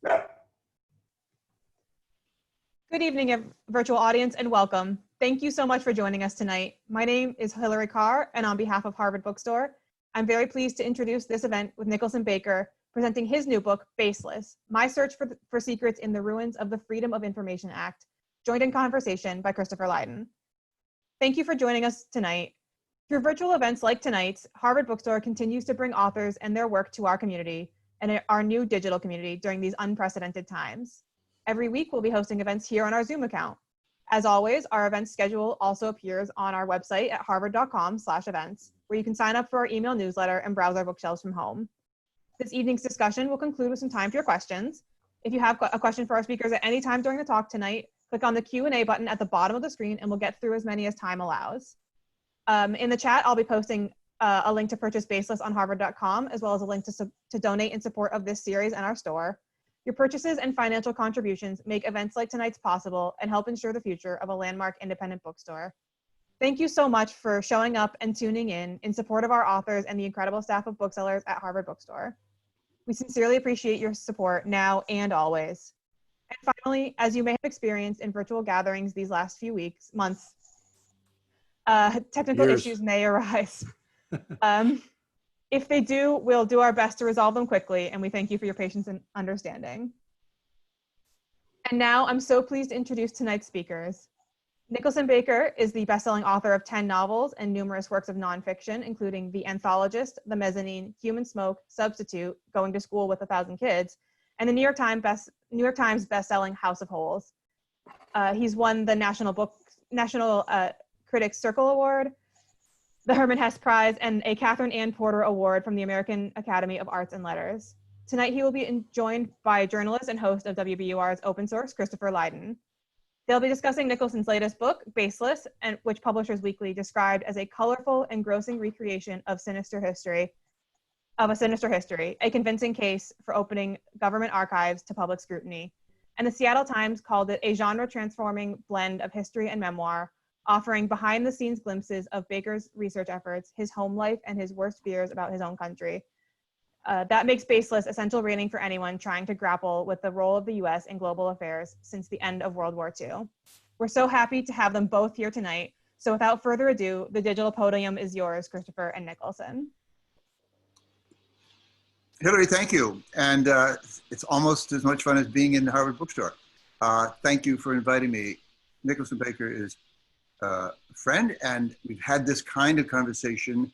Good evening, virtual audience, and welcome. Thank you so much for joining us tonight. My name is Hillary Carr, and on behalf of Harvard Bookstore, I'm very pleased to introduce this event with Nicholson Baker, presenting his new book, Baseless, My Search for Secrets in the Ruins of the Freedom of Information Act, joined in conversation by Christopher Lydon. Thank you for joining us tonight. Through virtual events like tonight's, Harvard Bookstore continues to bring authors and their work to our community and our new digital community during these unprecedented times. Every week, we'll be hosting events here on our Zoom account. As always, our event schedule also appears on our website at harvard.com/events, where you can sign up for our email newsletter and browse our bookshelves from home. This evening's discussion will conclude with some time for your questions. If you have a question for our speakers at any time during the talk tonight, click on the Q&A button at the bottom of the screen and we'll get through as many as time allows. In the chat, I'll be posting a link to purchase Baseless on harvard.com, as well as a link to donate in support of this series and our store. Your purchases and financial contributions make events like tonight's possible and help ensure the future of a landmark independent bookstore. Thank you so much for showing up and tuning in support of our authors and the incredible staff of booksellers at Harvard Bookstore. We sincerely appreciate your support now and always. And finally, as you may have experienced in virtual gatherings these last few months, technical issues may arise. If they do, we'll do our best to resolve them quickly, and we thank you for your patience and understanding. And now I'm so pleased to introduce tonight's speakers. Nicholson Baker is the best-selling author of 10 novels and numerous works of nonfiction, including The Anthologist, The Mezzanine, Human Smoke, Substitute, Going to School with 1,000 Kids, and the New York Times best-selling House of Holes. He's won the National Critics Circle Award, the Herman Hesse Prize, and a Catherine Ann Porter Award from the American Academy of Arts and Letters. Tonight, he will be joined by journalist and host of WBUR's Open Source, Christopher Lydon. They'll be discussing Nicholson's latest book, Baseless, which Publishers Weekly described as a colorful, engrossing recreation of a sinister history, a convincing case for opening government archives to public scrutiny. And the Seattle Times called it a genre-transforming blend of history and memoir, offering behind-the-scenes glimpses of Baker's research efforts, his home life, and his worst fears about his own country. That makes Baseless essential reading for anyone trying to grapple with the role of the US in global affairs since the end of World War II. We're so happy to have them both here tonight. So without further ado, the digital podium is yours, Christopher and Nicholson. Hillary, thank you. And it's almost as much fun as being in the Harvard Bookstore. Thank you for inviting me. Nicholson Baker is a friend, and we've had this kind of conversation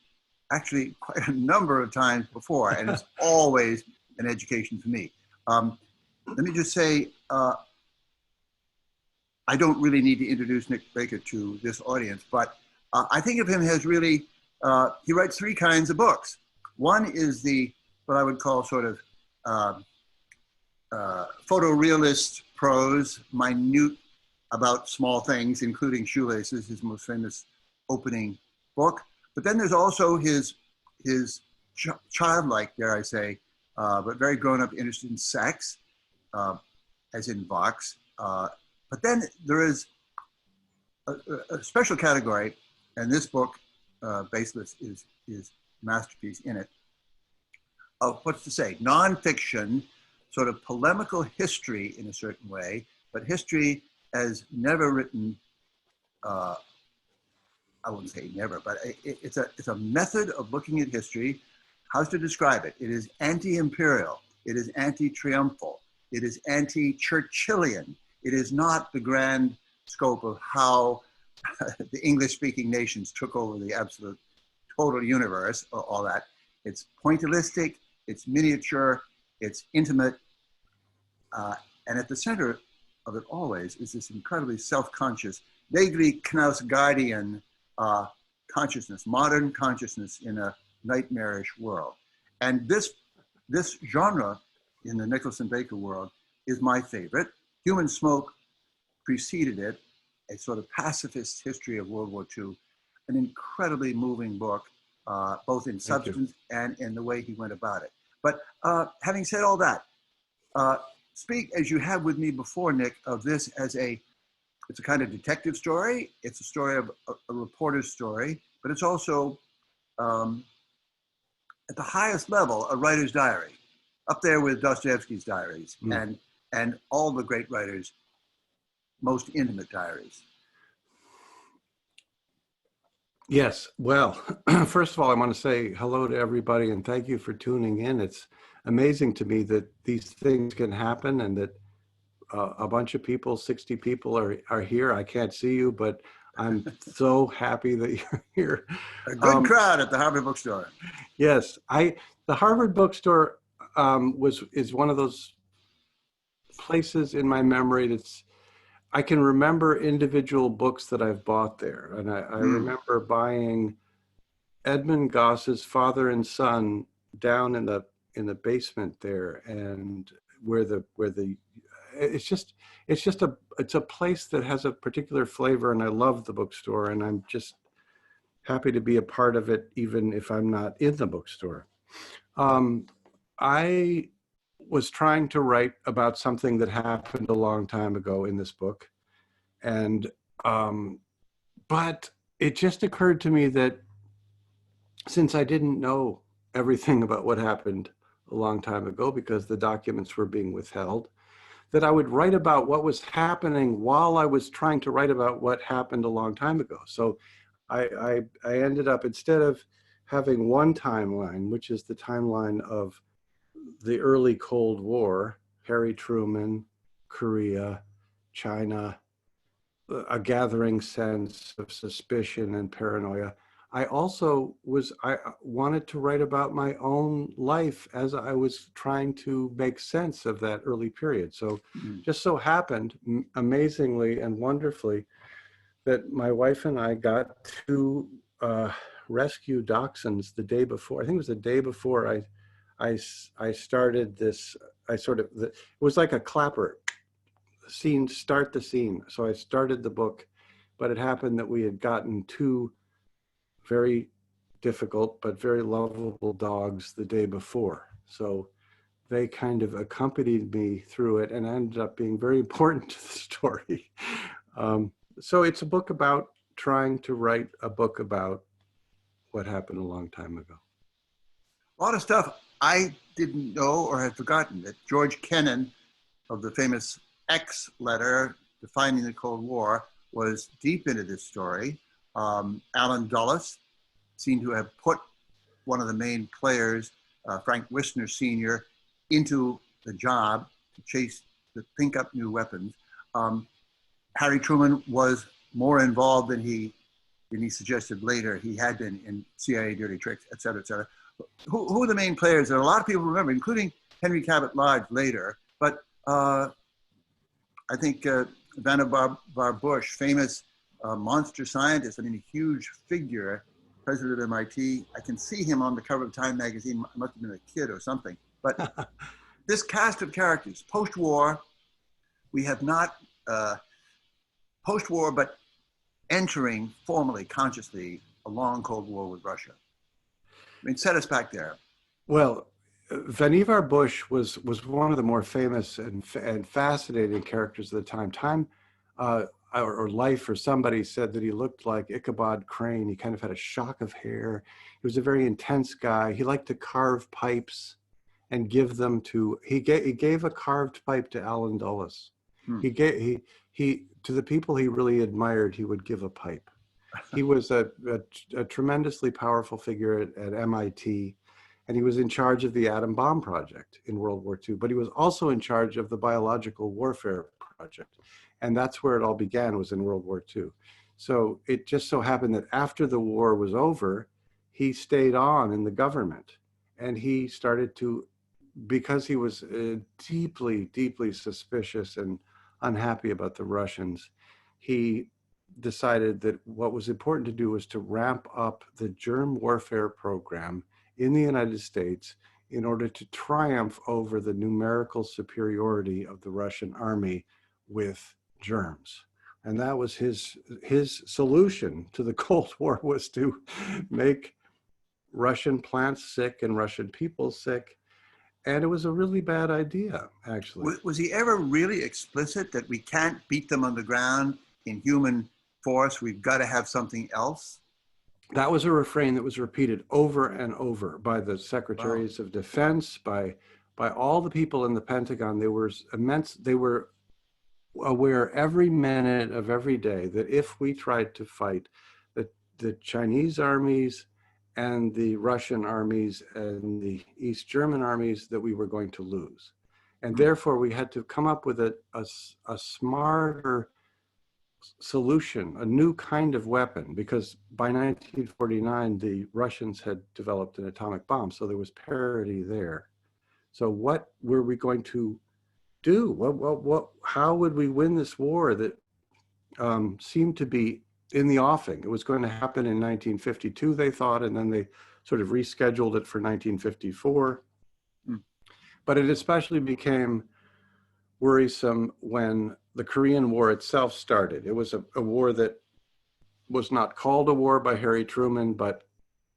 actually quite a number of times before, and it's always an education for me. Let me just say, I don't really need to introduce Nick Baker to this audience, but I think of him as really, he writes three kinds of books. One is what I would call sort of photorealist prose, minute about small things, including shoelaces, his most famous opening book. But then there's also his childlike, dare I say, but very grown-up interest in sex, as in Vox. But then there is a special category, and this book, Baseless, is masterpiece in it, of what's to say, nonfiction, sort of polemical history in a certain way, but history as never written, I wouldn't say never, but it's a method of looking at history. How to describe it? It is anti-imperial. It is anti-triumphal. It is anti-Churchillian. It is not the grand scope of how the English-speaking nations took over the absolute total universe, or all that. It's pointillistic, it's miniature, it's intimate, and at the center of it always is this incredibly self-conscious, vaguely Knausgaardian consciousness, modern consciousness in a nightmarish world. And this genre in the Nicholson Baker world is my favorite. Human Smoke preceded it, a sort of pacifist history of World War II, an incredibly moving book, both in substance and in the way he went about it. But having said all that, speak as you have with me before, Nick, of this as it's a kind of detective story. It's a story of a reporter's story, but it's also, at the highest level, a writer's diary. up there with Dostoevsky's diaries and all the great writers' most intimate diaries. Yes. Well, first of all, I want to say hello to everybody and thank you for tuning in. It's amazing to me that these things can happen and that a bunch of people, 60 people are here. I can't see you, but I'm so happy that you're here. A good crowd at the Harvard Bookstore. Yes. The Harvard Bookstore is one of those places in my memory that's, I can remember individual books that I've bought there. And I remember buying Edmund Goss's Father and Son down in the basement there, and where it's a place that has a particular flavor, and I love the bookstore, and I'm just happy to be a part of it, even if I'm not in the bookstore. I was trying to write about something that happened a long time ago in this book. And, but it just occurred to me that since I didn't know everything about what happened a long time ago because the documents were being withheld, that I would write about what was happening while I was trying to write about what happened a long time ago. So I ended up, instead of having one timeline, which is the timeline of the early Cold War, Harry Truman, Korea, China, a gathering sense of suspicion and paranoia, I wanted to write about my own life as I was trying to make sense of that early period. So just so happened, amazingly and wonderfully, that my wife and I got to rescue dachshunds the day before. I think it was the day before I started this. It was like a clapper. Start the scene. So I started the book, but it happened that we had gotten two very difficult but very lovable dogs the day before. So they kind of accompanied me through it and ended up being very important to the story. So it's a book about trying to write a book about what happened a long time ago. A lot of stuff I didn't know or had forgotten. That George Kennan of the famous X letter defining the Cold War was deep into this story. Allen Dulles seemed to have put one of the main players, Frank Wisner Sr., into the job to think up new weapons. Harry Truman was more involved than he suggested later he had been in CIA dirty tricks, et cetera, et cetera. Who are the main players that a lot of people remember, including Henry Cabot Lodge later, but I think Vannevar Bush, famous monster scientist, I mean, a huge figure, president of MIT. I can see him on the cover of Time magazine. I must have been a kid or something. But this cast of characters, post-war, we have not, post-war, but entering formally, consciously, a long Cold War with Russia. I mean, set us back there. Well, Vannevar Bush was one of the more famous and fascinating characters of the time. Or Life or somebody said that he looked like Ichabod Crane. He kind of had a shock of hair. He was a very intense guy. He liked to carve pipes and give them to, he gave a carved pipe to Allen Dulles. He to the people he really admired, he would give a pipe. He was a tremendously powerful figure at MIT, and he was in charge of the atom bomb project in World War II, but he was also in charge of the biological warfare project. And that's where it all began, was in World War II. So it just so happened that after the war was over, he stayed on in the government, and he started to, because he was deeply, deeply suspicious and unhappy about the Russians, he decided that what was important to do was to ramp up the germ warfare program in the United States in order to triumph over the numerical superiority of the Russian army with germs. And that was his solution to the Cold War, was to make Russian plants sick and Russian people sick. And it was a really bad idea, actually. Was he ever really explicit that we can't beat them on the ground in human force? We've got to have something else? That was a refrain that was repeated over and over by the secretaries of defense, by by all the people in the Pentagon. They were immense. They were aware every minute of every day that if we tried to fight the Chinese armies and the Russian armies and the East German armies, that we were going to lose. And therefore we had to come up with a smarter solution, a new kind of weapon, because by 1949, the Russians had developed an atomic bomb. So there was parity there. So what were we going to do? How would we win this war that seemed to be in the offing? It was going to happen in 1952, they thought, and then they sort of rescheduled it for 1954. But it especially became worrisome when the Korean War itself started. It was a war that was not called a war by Harry Truman, but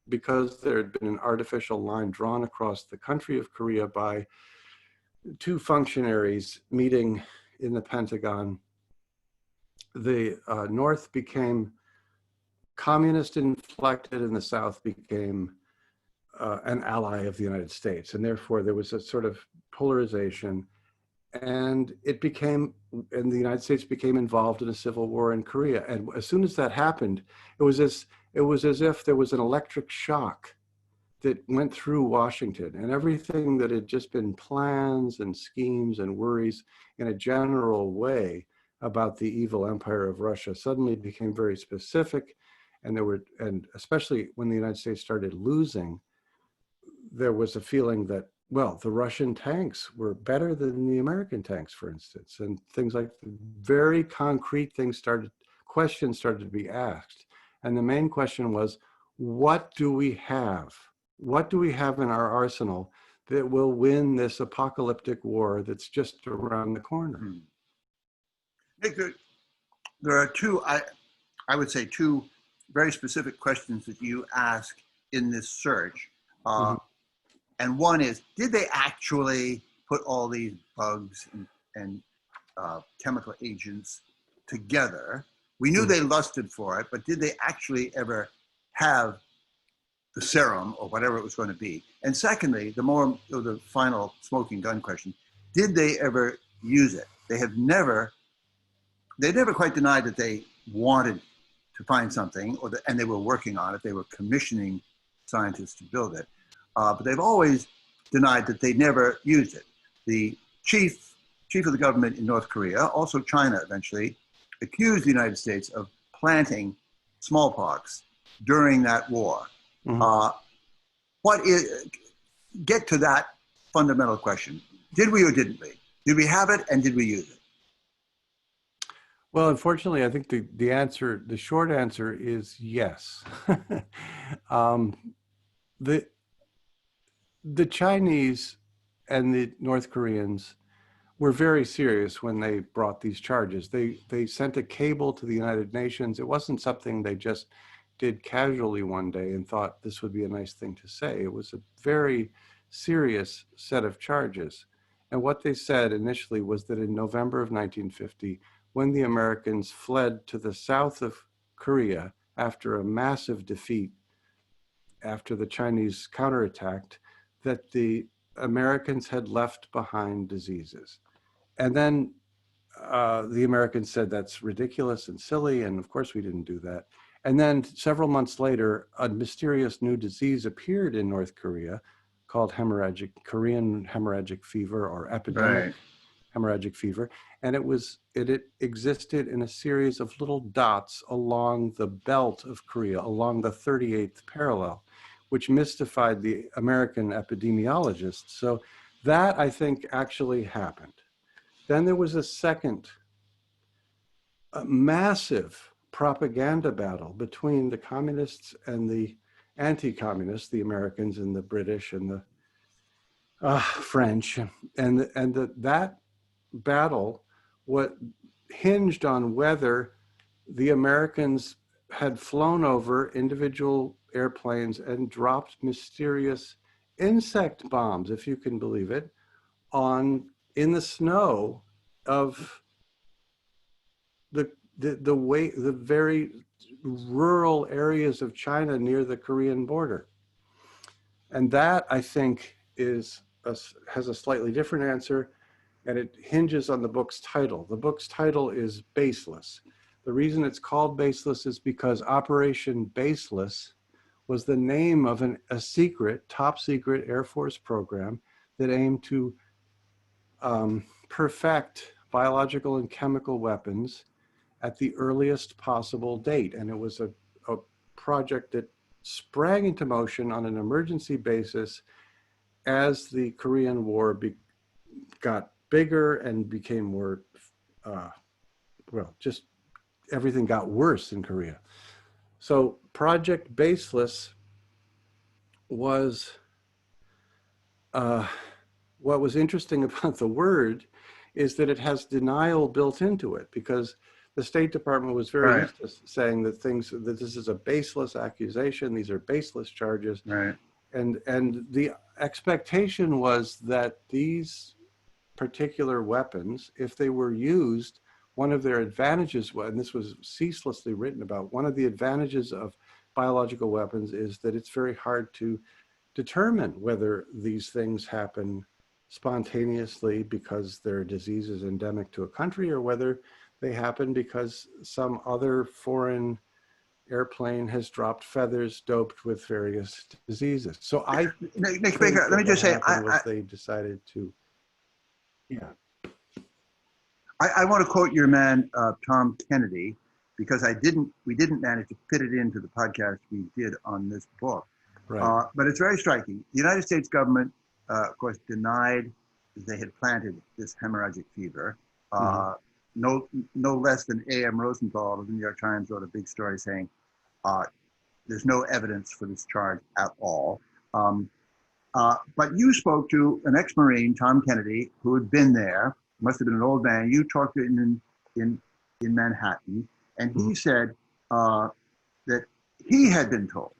because there had been an artificial line drawn across the country of Korea by two functionaries meeting in the Pentagon, the North became communist inflected and the South became an ally of the United States. And therefore there was a sort of polarization, and the United States became involved in a civil war in Korea. And as soon as that happened, it was as if there was an electric shock that went through Washington, and everything that had just been plans and schemes and worries in a general way about the evil empire of Russia suddenly became very specific. And especially when the United States started losing, there was a feeling that, well, the Russian tanks were better than the American tanks, for instance, and things like very concrete questions started to be asked. And the main question was, what do we have? What do we have in our arsenal that will win this apocalyptic war that's just around the corner? Nick, there are I would say two very specific questions that you ask in this search. And one is, did they actually put all these bugs and chemical agents together? We knew they lusted for it, but did they actually ever have the serum or whatever it was going to be? And secondly, the final smoking gun question, did they ever use it? They never quite denied that they wanted to find something, and they were working on it. They were commissioning scientists to build it. But they've always denied that they never used it. The chief of the government in North Korea, also China eventually, accused the United States of planting smallpox during that war. Get to that fundamental question. Did we or didn't we? Did we have it and did we use it? Well, unfortunately, I think the short answer is yes. The Chinese and the North Koreans were very serious when they brought these charges. They sent a cable to the United Nations. It wasn't something they just did casually one day and thought this would be a nice thing to say. It was a very serious set of charges. And what they said initially was that in November of 1950, when the Americans fled to the south of Korea after a massive defeat, after the Chinese counterattacked, that the Americans had left behind diseases. And then the Americans said that's ridiculous and silly, and of course we didn't do that. And then several months later, a mysterious new disease appeared in North Korea called Korean hemorrhagic fever, or epidemic hemorrhagic fever. And it existed in a series of little dots along the belt of Korea, along the 38th parallel, which mystified the American epidemiologists. So that, I think, actually happened. Then there was a second massive propaganda battle between the communists and the anti-communists, the Americans and the British and the French. And that battle hinged on whether the Americans had flown over individual airplanes and dropped mysterious insect bombs, if you can believe it, in the snow of the very rural areas of China near the Korean border. And that, I think, is has a slightly different answer, and it hinges on the book's title. The book's title is Baseless. The reason it's called Baseless is because Operation Baseless was the name of a secret, top secret Air Force program that aimed to perfect biological and chemical weapons at the earliest possible date. And it was a project that sprang into motion on an emergency basis as the Korean War got bigger and became more, just everything got worse in Korea. So Project Baseless was, what was interesting about the word is that it has denial built into it, because the State Department was very used to saying that that this is a baseless accusation, these are baseless charges. Right. And the expectation was that these particular weapons, if they were used, one of their advantages, and this was ceaselessly written about, one of the advantages of biological weapons is that it's very hard to determine whether these things happen spontaneously because their disease is endemic to a country, or whether they happen because some other foreign airplane has dropped feathers doped with various diseases. So Nick Baker, let me just say, they decided to, I want to quote your man, Tom Kennedy, because we didn't manage to fit it into the podcast we did on this book. Right. But it's very striking. The United States government, of course, denied that they had planted this hemorrhagic fever. No less than A.M. Rosenthal of the New York Times wrote a big story saying there's no evidence for this charge at all. But you spoke to an ex-Marine, Tom Kennedy, who had been there, must have been an old man. You talked to him in Manhattan, and he said that he had been told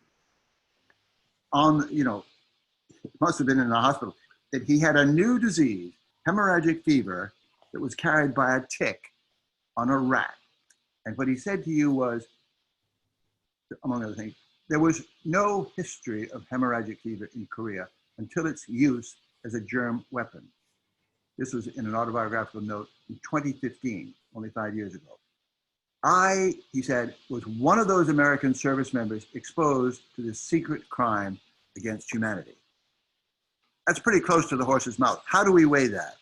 must have been in the hospital, that he had a new disease, hemorrhagic fever, that was carried by a tick on a rat. And what he said to you was, among other things, there was no history of hemorrhagic fever in Korea until its use as a germ weapon. This was in an autobiographical note in 2015, only 5 years ago. He said, was one of those American service members exposed to this secret crime against humanity. That's pretty close to the horse's mouth. How do we weigh that?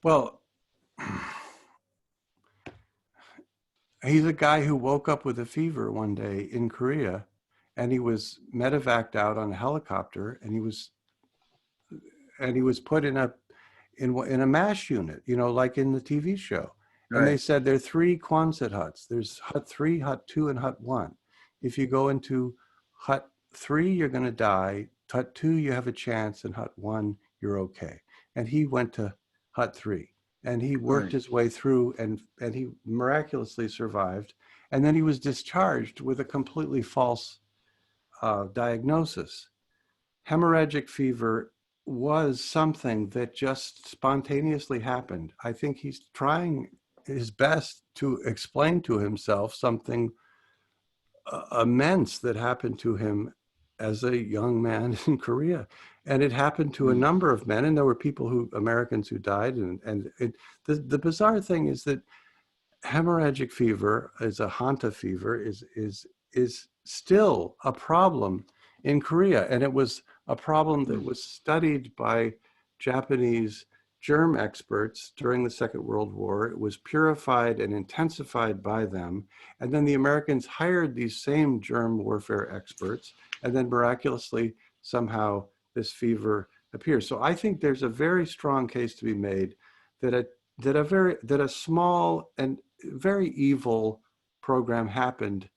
Well, he's a guy who woke up with a fever one day in Korea, and he was medevaced out on a helicopter, and he was put in a MASH unit, like in the TV show. And they said there are 3 Quonset huts. There's hut 3, hut 2, and hut 1. If you go into hut 3, you're going to die. Hut 2, you have a chance, and hut 1, you're okay. And he went to hut 3, and he worked his way through, and he miraculously survived. And then he was discharged with a completely false diagnosis. Hemorrhagic fever was something that just spontaneously happened. I think he's trying his best to explain to himself something immense that happened to him as a young man in Korea. And it happened to a number of men, and there were Americans who died. And the bizarre thing is that hemorrhagic fever, as a Hanta fever, is still a problem in Korea. And it was a problem that was studied by Japanese germ experts during the Second World War. It was purified and intensified by them. And then the Americans hired these same germ warfare experts, and then miraculously, somehow, this fever appears. So I think there's a very strong case to be made that a small and very evil program happened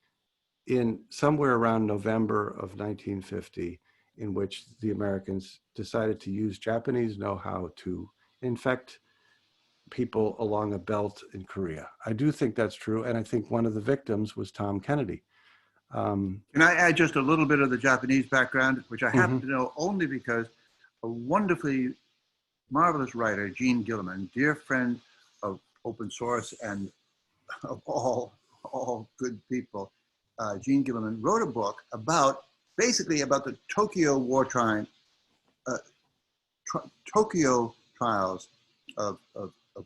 in somewhere around November of 1950, in which the Americans decided to use Japanese know-how to infect people along a belt in Korea. I do think that's true, and I think one of the victims was Tom Kennedy. Can I add just a little bit of the Japanese background, which I happen to know only because a wonderfully marvelous writer, Gene Gilliman, dear friend of open source and of all good people, Gene Gilliman wrote a book basically about the Tokyo wartime Tokyo trials of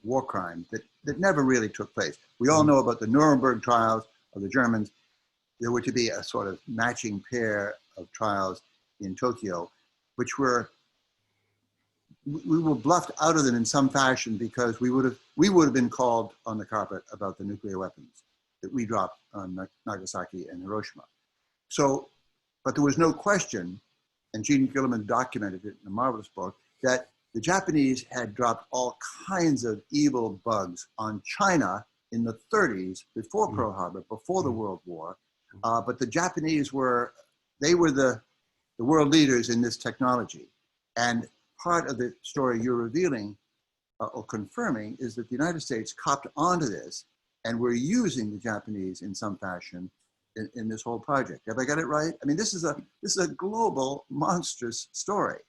war crime that never really took place. We all know about the Nuremberg trials of the Germans. There were to be a sort of matching pair of trials in Tokyo, which we were bluffed out of them in some fashion because we would have been called on the carpet about the nuclear weapons that we dropped on Nagasaki and Hiroshima. So, but there was no question, and Gene Gilliman documented it in a marvelous book, that the Japanese had dropped all kinds of evil bugs on China in the 30s, before Pearl Harbor, before the World War. But the Japanese were the world leaders in this technology. And part of the story you're revealing or confirming is that the United States copped onto this and we're using the Japanese in some fashion in this whole project. Have I got it right? I mean, this is a global, monstrous story.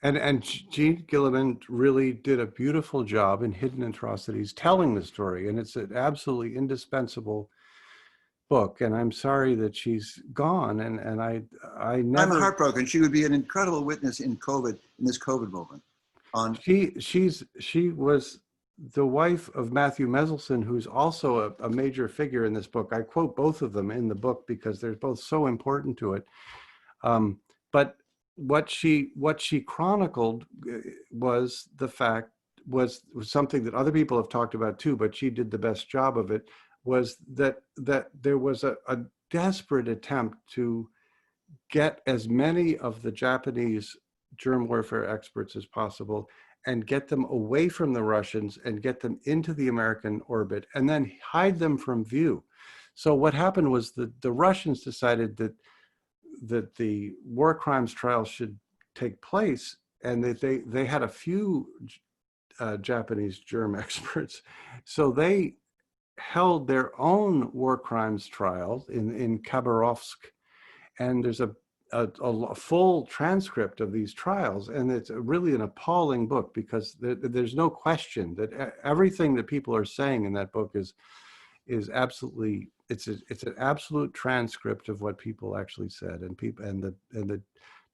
And Gene Gilliman really did a beautiful job in Hidden Atrocities telling the story, and it's an absolutely indispensable book. And I'm sorry that she's gone, and I never. I'm heartbroken. She would be an incredible witness in this COVID moment. She was the wife of Matthew Mezzanine, who's also a major figure in this book. I quote both of them in the book because they're both so important to it. But what she chronicled was something that other people have talked about too, but she did the best job of it, was that there was a desperate attempt to get as many of the Japanese germ warfare experts as possible and get them away from the Russians and get them into the American orbit and then hide them from view. So what happened was that the Russians decided that the war crimes trial should take place, and that they had a few Japanese germ experts. So they held their own war crimes trials in Khabarovsk, and there's a full transcript of these trials, and it's really an appalling book because there's no question that everything that people are saying in that book is absolutely, it's an absolute transcript of what people actually said, and the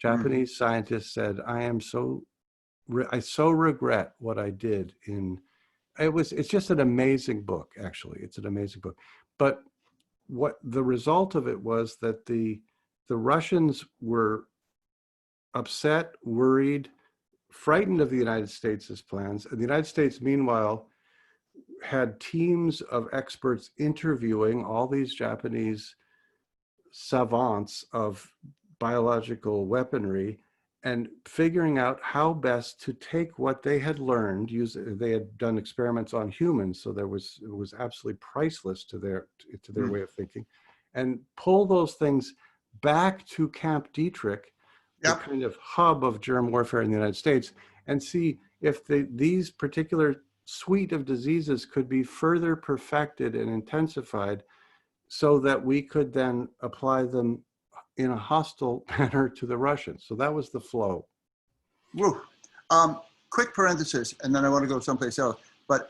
Japanese scientists said, I so regret what I did it's just an amazing book. Actually, it's an amazing book. But what the result of it was that the Russians were upset, worried, frightened of the United States' plans, and the United States, meanwhile, had teams of experts interviewing all these Japanese savants of biological weaponry and figuring out how best to take what they had learned. They had done experiments on humans, so it was absolutely priceless to their way of thinking, and pull those things back to Camp Dietrich, the kind of hub of germ warfare in the United States, and see if these particular suite of diseases could be further perfected and intensified so that we could then apply them in a hostile manner to the Russians. So that was the flow. Woo. Quick parenthesis, and then I want to go someplace else. But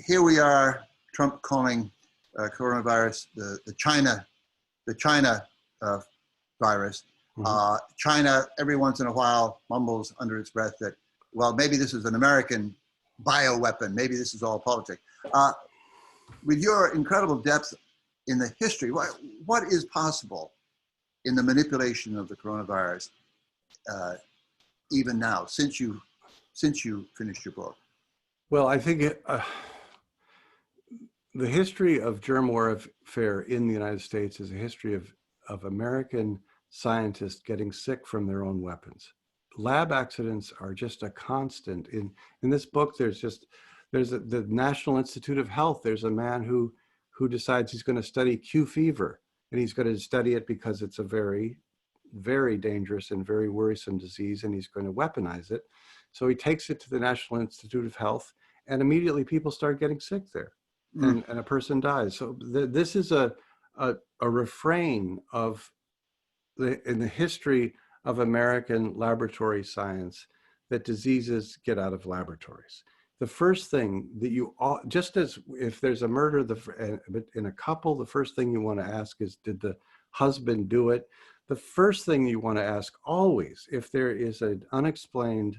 here we are, Trump calling coronavirus the China virus. China, every once in a while, mumbles under its breath that, well, maybe this is an American bioweapon. Maybe this is all politics. With your incredible depth in the history, what is possible in the manipulation of the coronavirus, even now, since you finished your book? Well, I think the history of germ warfare in the United States is a history of American scientists getting sick from their own weapons. Lab accidents are just a constant. In this book, there's the National Institute of Health. There's a man who decides he's going to study Q fever, and he's going to study it because it's a very, very dangerous and very worrisome disease, and he's going to weaponize it. So he takes it to the National Institute of Health, and immediately people start getting sick there, and a person dies. So this is a refrain in the history of American laboratory science, that diseases get out of laboratories. The first thing that just as if there's a murder in a couple, the first thing you want to ask is, did the husband do it? The first thing you want to ask always, if there is an unexplained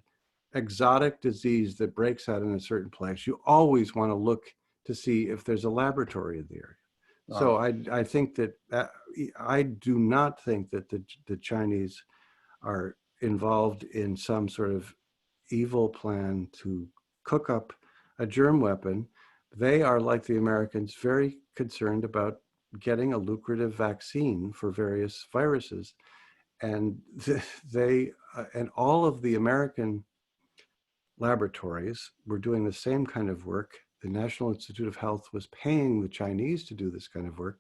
exotic disease that breaks out in a certain place, you always want to look to see if there's a laboratory in the area. So I think that I do not think that the Chinese are involved in some sort of evil plan to cook up a germ weapon. They are, like the Americans, very concerned about getting a lucrative vaccine for various viruses. And they and all of the American laboratories were doing the same kind of work. The National Institute of Health was paying the Chinese to do this kind of work.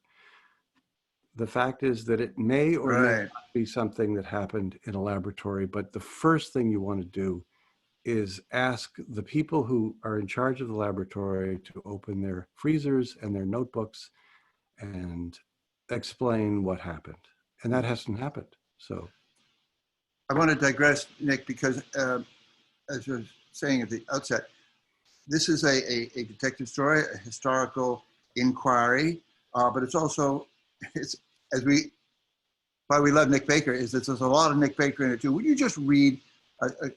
The fact is that it may or may not be something that happened in a laboratory, but the first thing you want to do is ask the people who are in charge of the laboratory to open their freezers and their notebooks and explain what happened. And that hasn't happened. So I want to digress, Nick, because as you were saying at the outset, this is a detective story, a historical inquiry, but it's also, why we love Nick Baker is that there's a lot of Nick Baker in it too. Would you just read a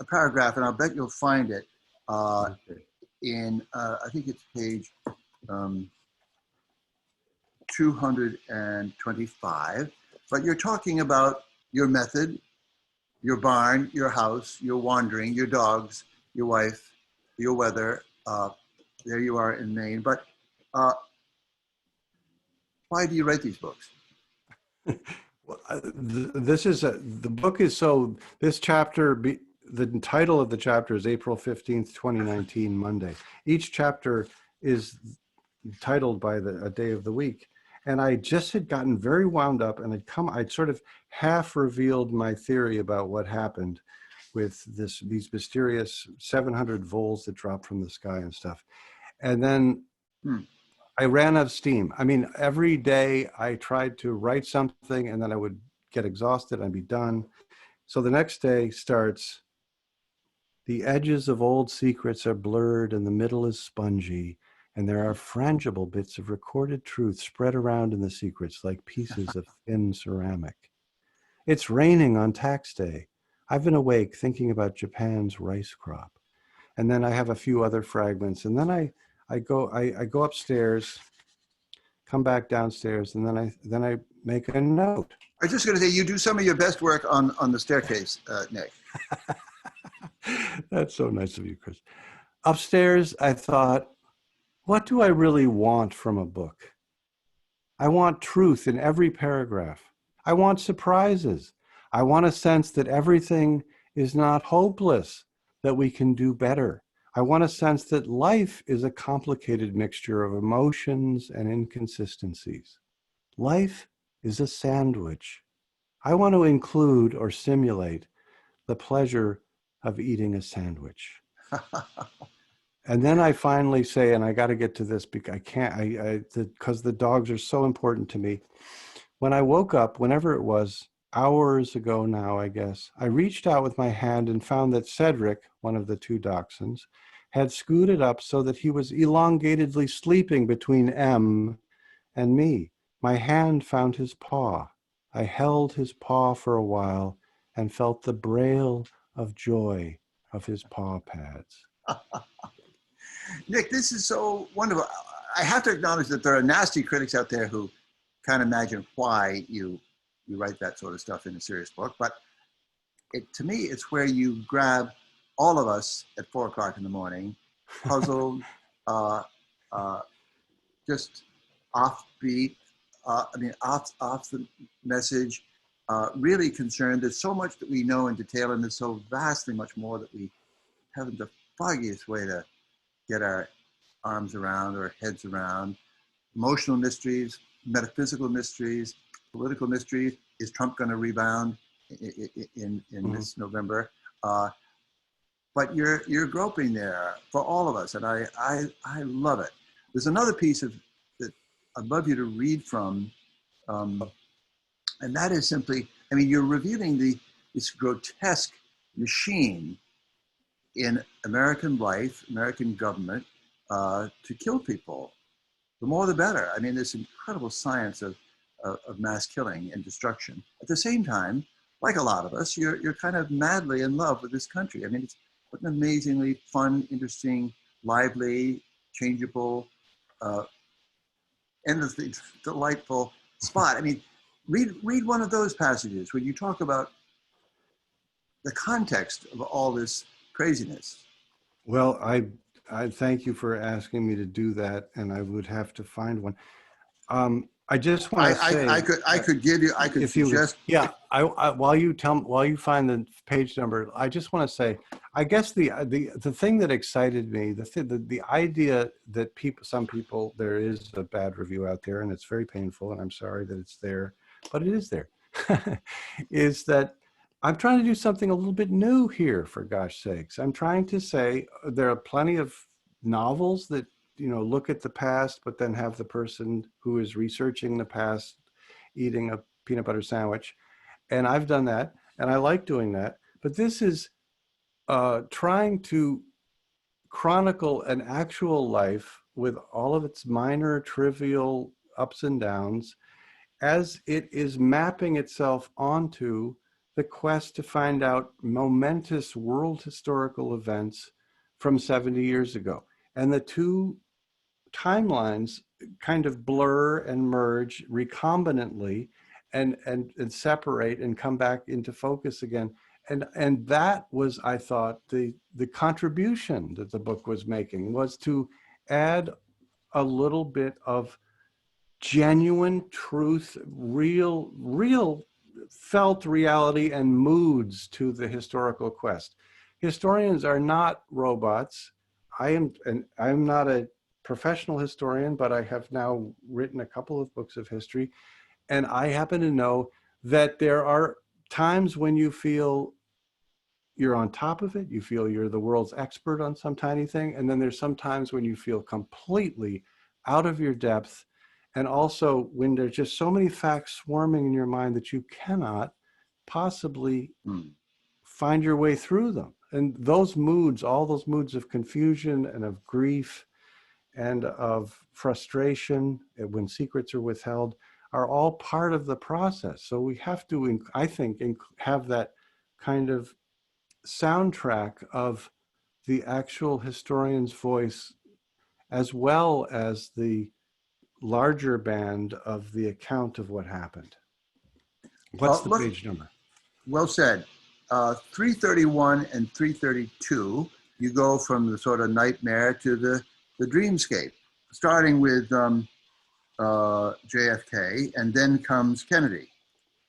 paragraph, and I'll bet you'll find it in, I think it's page 225, but you're talking about your method, your barn, your house, your wandering, your dogs, your wife, your weather. There you are in Maine. But why do you write these books? The book is this chapter, the title of the chapter is April 15th, 2019, Monday. Each chapter is titled by a day of the week. And I just had gotten very wound up, and I'd sort of half revealed my theory about what happened with these mysterious 700 voles that dropped from the sky and stuff. And then I ran out of steam. I mean, every day I tried to write something, and then I would get exhausted and I'd be done. So the next day starts, the edges of old secrets are blurred and the middle is spongy, and there are frangible bits of recorded truth spread around in the secrets like pieces of thin ceramic. It's raining on tax day. I've been awake thinking about Japan's rice crop. And then I have a few other fragments, and then I go upstairs, come back downstairs, and then I make a note. I was just going to say, you do some of your best work on the staircase, Nick. That's so nice of you, Chris. Upstairs, I thought, what do I really want from a book? I want truth in every paragraph. I want surprises. I want a sense that everything is not hopeless, that we can do better. I want a sense that life is a complicated mixture of emotions and inconsistencies. Life is a sandwich. I want to include or simulate the pleasure of eating a sandwich. And then I finally say, and I got to get to this because I can't, because the dogs are so important to me. When I woke up, whenever it was, hours ago now, I guess, I reached out with my hand and found that Cedric, one of the two dachshunds, had scooted up so that he was elongatedly sleeping between M and me. My hand found his paw. I held his paw for a while and felt the braille of joy of his paw pads. Nick, this is so wonderful. I have to acknowledge that there are nasty critics out there who can't imagine why you write that sort of stuff in a serious book. But to me, it's where you grab all of us at 4 o'clock in the morning, puzzled, just offbeat, off the message, really concerned. There's so much that we know in detail, and there's so vastly much more that we haven't the foggiest way to get our arms around or heads around. Emotional mysteries, metaphysical mysteries, political mysteries. Is Trump going to rebound in this November? But you're groping there for all of us, and I love it. There's another piece of that I'd love you to read from, and that is simply, I mean, you're revealing this grotesque machine in American life, American government, to kill people. The more the better. I mean, this incredible science of mass killing and destruction. At the same time, like a lot of us, you're kind of madly in love with this country. I mean, it's what an amazingly fun, interesting, lively, changeable, endlessly delightful spot. I mean, read one of those passages when you talk about the context of all this craziness. Well, I thank you for asking me to do that, and I would have to find one. I just want to say, I could give you, I could suggest. While you find the page number, I just want to say, I guess the thing that excited me, the idea that some people, there is a bad review out there, and it's very painful, and I'm sorry that it's there, but it is there, is that I'm trying to do something a little bit new here, for gosh sakes. I'm trying to say there are plenty of novels that, look at the past, but then have the person who is researching the past eating a peanut butter sandwich. And I've done that, and I like doing that. But this is trying to chronicle an actual life with all of its minor, trivial ups and downs, as it is mapping itself onto the quest to find out momentous world historical events from 70 years ago. And the two timelines kind of blur and merge recombinantly and separate and come back into focus again. And that was, I thought, the contribution that the book was making, was to add a little bit of genuine truth, real felt reality and moods to the historical quest. Historians are not robots. I'm not a professional historian, but I have now written a couple of books of history. And I happen to know that there are times when you feel you're on top of it, you feel you're the world's expert on some tiny thing. And then there's some times when you feel completely out of your depth. And also when there's just so many facts swarming in your mind that you cannot possibly find your way through them. And those moods, all those moods of confusion and of grief and of frustration when secrets are withheld, are all part of the process. So we have to, I think, have that kind of soundtrack of the actual historian's voice, as well as the larger band of the account of what happened. What's the page number? Well said. 331 and 332, you go from the sort of nightmare to the dreamscape, starting with JFK, and then comes Kennedy.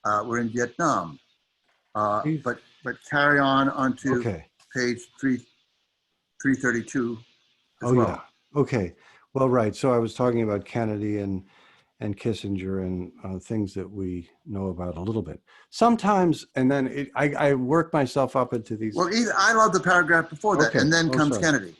We're in Vietnam, but carry on onto page 332 as well. Yeah. Okay. Well, right. So I was talking about Kennedy and Kissinger and things that we know about a little bit. Sometimes, and then I work myself up into these. Well, I love the paragraph before that, and then comes Kennedy.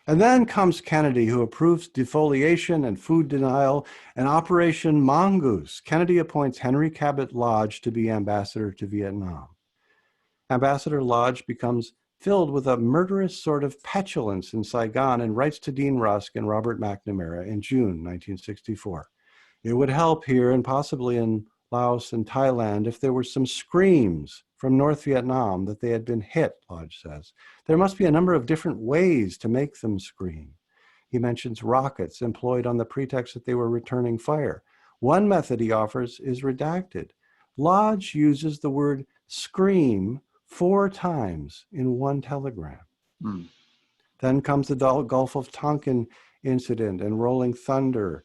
And then comes Kennedy, who approves defoliation and food denial and Operation Mongoose. Kennedy appoints Henry Cabot Lodge to be ambassador to Vietnam. Ambassador Lodge becomes filled with a murderous sort of petulance in Saigon and writes to Dean Rusk and Robert McNamara in June 1964. It would help here and possibly in Laos and Thailand if there were some screams from North Vietnam that they had been hit, Lodge says. There must be a number of different ways to make them scream. He mentions rockets employed on the pretext that they were returning fire. One method he offers is redacted. Lodge uses the word scream 4 times in one telegram. Then comes the Gulf of Tonkin incident and Rolling Thunder.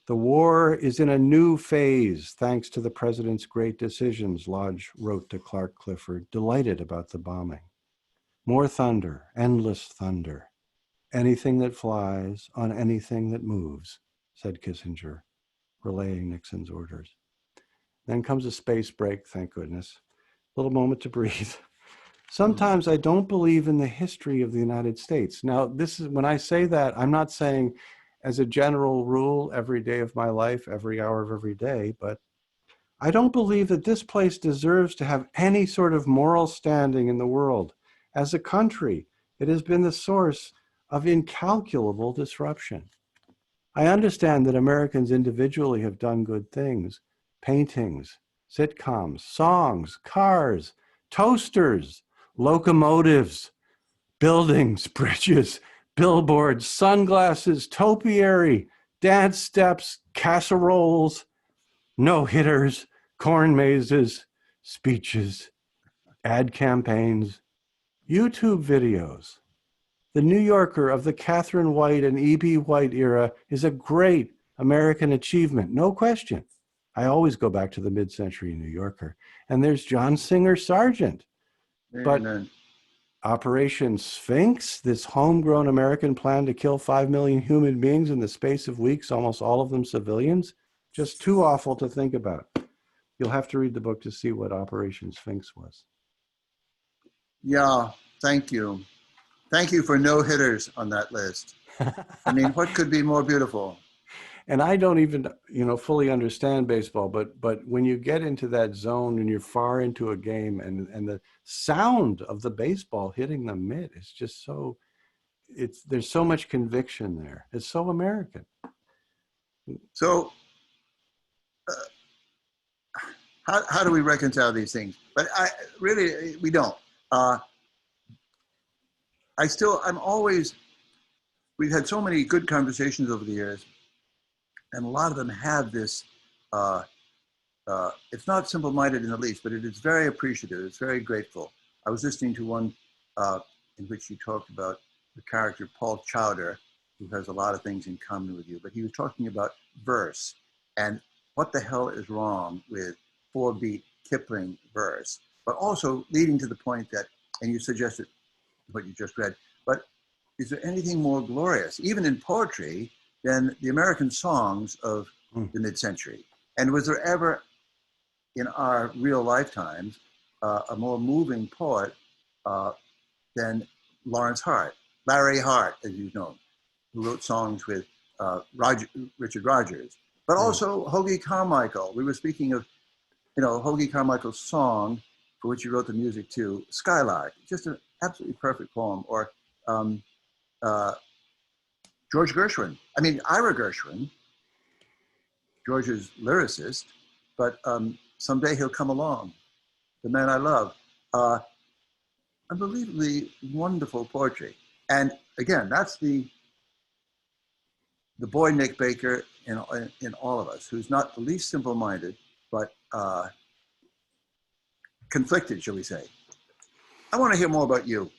The war is in a new phase, thanks to the president's great decisions, Lodge wrote to Clark Clifford, delighted about the bombing. More thunder, endless thunder. Anything that flies on anything that moves, said Kissinger, relaying Nixon's orders. Then comes a space break, thank goodness. A little moment to breathe. Sometimes I don't believe in the history of the United States. Now, this is when I say that, I'm not saying as a general rule every day of my life, every hour of every day, but I don't believe that this place deserves to have any sort of moral standing in the world. As a country, it has been the source of incalculable disruption. I understand that Americans individually have done good things, paintings, sitcoms, songs, cars, toasters, locomotives, buildings, bridges, billboards, sunglasses, topiary, dance steps, casseroles, no-hitters, corn mazes, speeches, ad campaigns, YouTube videos. The New Yorker of the Catherine White and E.B. White era is a great American achievement, no question. I always go back to the mid-century New Yorker. And there's John Singer Sargent. But Amen. Operation Sphinx, this homegrown American plan to kill 5 million human beings in the space of weeks, almost all of them civilians, just too awful to think about. You'll have to read the book to see what Operation Sphinx was. Yeah, thank you. Thank you for no hitters on that list. I mean, what could be more beautiful? And I don't even, fully understand baseball, but when you get into that zone and you're far into a game and the sound of the baseball hitting the mitt is just so, there's so much conviction there. It's so American. So how do we reconcile these things? But we don't. We've had so many good conversations over the years, and a lot of them have this, it's not simple-minded in the least, but it is very appreciative, it's very grateful. I was listening to one in which you talked about the character Paul Chowder, who has a lot of things in common with you, but he was talking about verse and what the hell is wrong with 4-beat Kipling verse, but also leading to the point that, and you suggested what you just read, but is there anything more glorious, even in poetry, than the American songs of the mid-century? And was there ever, in our real lifetimes, a more moving poet than Lawrence Hart, Larry Hart, as you know, who wrote songs with Richard Rodgers, but also Hoagy Carmichael. We were speaking of, Hoagy Carmichael's song, for which he wrote the music too, Skylark, just an absolutely perfect poem. Or George Gershwin. I mean, Ira Gershwin, George's lyricist, but Someday He'll Come Along, The Man I Love. Unbelievably wonderful poetry. And again, that's the boy Nick Baker in all of us, who's not the least simple-minded, but conflicted, shall we say. I want to hear more about you.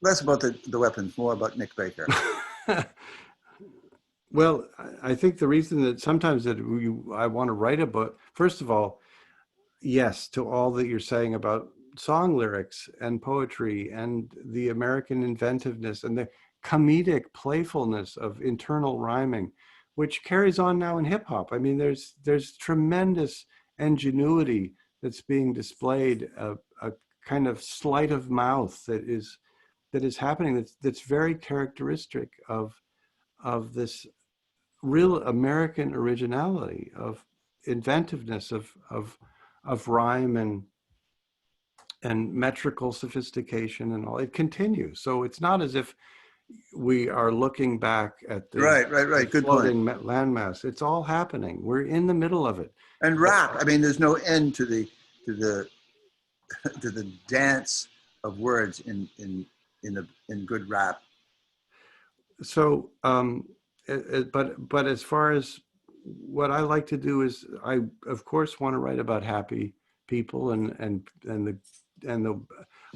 Less about the weapons, more about Nick Baker. Well, I think the reason that sometimes that I want to write a book, first of all, yes, to all that you're saying about song lyrics and poetry and the American inventiveness and the comedic playfulness of internal rhyming, which carries on now in hip hop. I mean, there's tremendous ingenuity that's being displayed, a kind of sleight of mouth that is happening that's very characteristic of this real American originality, of inventiveness, of rhyme and metrical sophistication and all. It continues. So it's not as if we are looking back at the right. Good floating point. landmass. It's all happening. We're in the middle of it. And rap. I mean, there's no end to the dance of words in good rap. So, but as far as what I like to do is, I of course want to write about happy people and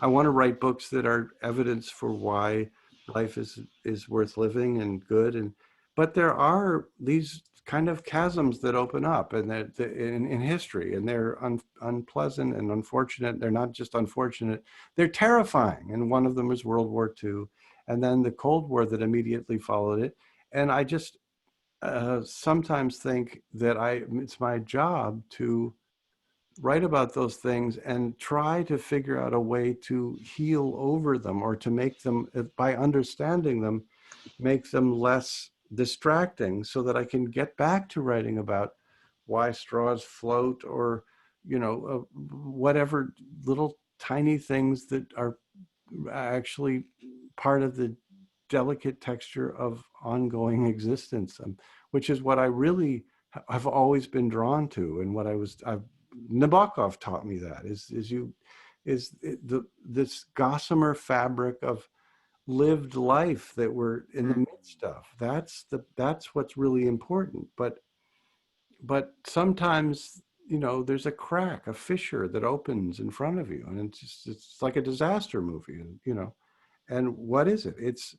I want to write books that are evidence for why life is worth living and good. But there are these kind of chasms that open up and that in history, and they're unpleasant and unfortunate. They're not just unfortunate, they're terrifying. And one of them is World War II, and then the Cold War that immediately followed it. And I just sometimes think that it's my job to write about those things and try to figure out a way to heal over them, or to make them, by understanding them, make them less distracting, so that I can get back to writing about why straws float, or whatever little tiny things that are actually part of the delicate texture of ongoing existence, which is what I really have always been drawn to, and Nabokov taught me that this gossamer fabric of lived life that we're in the midst of. That's what's really important. But sometimes, there's a crack, a fissure that opens in front of you, and it's like a disaster movie, and what is it? It's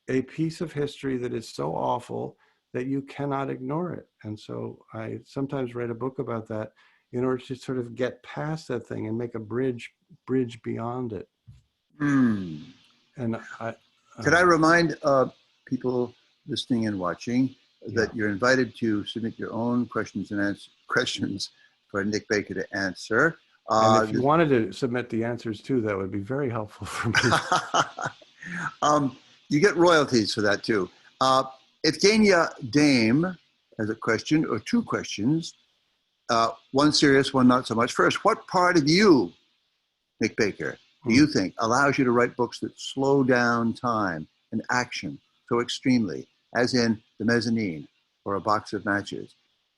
a piece of history that is so awful that you cannot ignore it. And so I sometimes write a book about that in order to sort of get past that thing and make a bridge beyond it. Mm. And Could I remind people listening and watching that Yeah. you're invited to submit your own questions for Nick Baker to answer. And if you wanted to submit the answers too, that would be very helpful for me. You get royalties for that too. Evgenia Dame has a question or two questions. One serious, one not so much. First, what part of you, Nick Baker, do you think allows you to write books that slow down time and action so extremely, as in The Mezzanine or A Box of Matches?